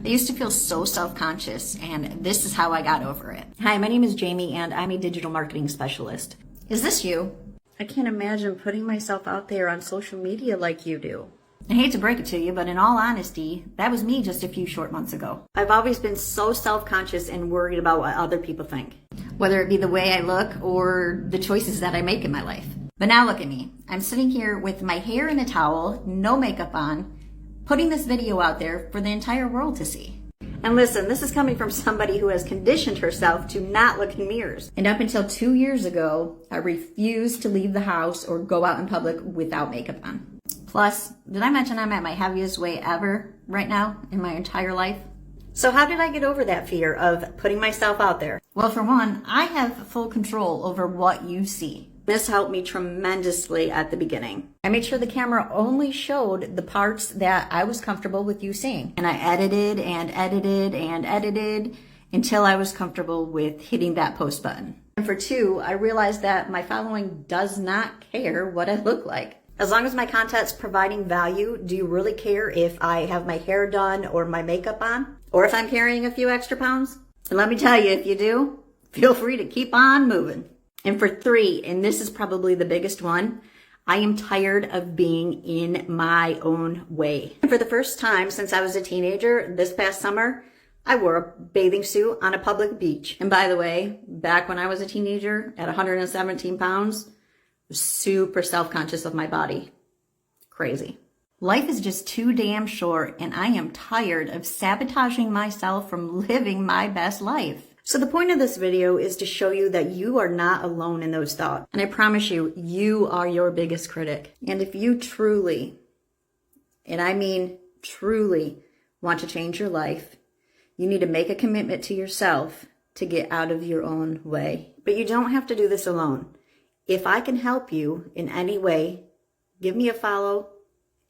I used to feel so self-conscious, and this is how I got over it. Hi, my name is Jamie, and I'm a digital marketing specialist. Is this you? I can't imagine putting myself out there on social media like you do. I hate to break it to you, but in all honesty, that was me just a few short months ago. I've always been so self-conscious and worried about what other people think. Whether it be the way I look or the choices that I make in my life. But now look at me. I'm sitting here with my hair in a towel, no makeup on, putting this video out there for the entire world to see. And listen, this is coming from somebody who has conditioned herself to not look in mirrors. And up until 2 years ago, I refused to leave the house or go out in public without makeup on. Plus, did I mention I'm at my heaviest weight ever right now in my entire life? So how did I get over that fear of putting myself out there? Well, for one, I have full control over what you see. This helped me tremendously at the beginning. I made sure the camera only showed the parts that I was comfortable with you seeing. And I edited and edited and edited until I was comfortable with hitting that post button. And for two, I realized that my following does not care what I look like. As long as my content's providing value, do you really care if I have my hair done or my makeup on? Or if I'm carrying a few extra pounds? And let me tell you, if you do, feel free to keep on moving. And for three, and this is probably the biggest one, I am tired of being in my own way. And for the first time since I was a teenager this past summer, I wore a bathing suit on a public beach. And by the way, back when I was a teenager at 117 pounds, I was super self-conscious of my body. Crazy. Life is just too damn short, and I am tired of sabotaging myself from living my best life. So the point of this video is to show you that you are not alone in those thoughts. And I promise you, you are your biggest critic. And if you truly, and I mean truly, want to change your life, you need to make a commitment to yourself to get out of your own way. But you don't have to do this alone. If I can help you in any way, give me a follow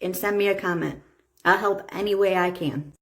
and send me a comment. I'll help any way I can.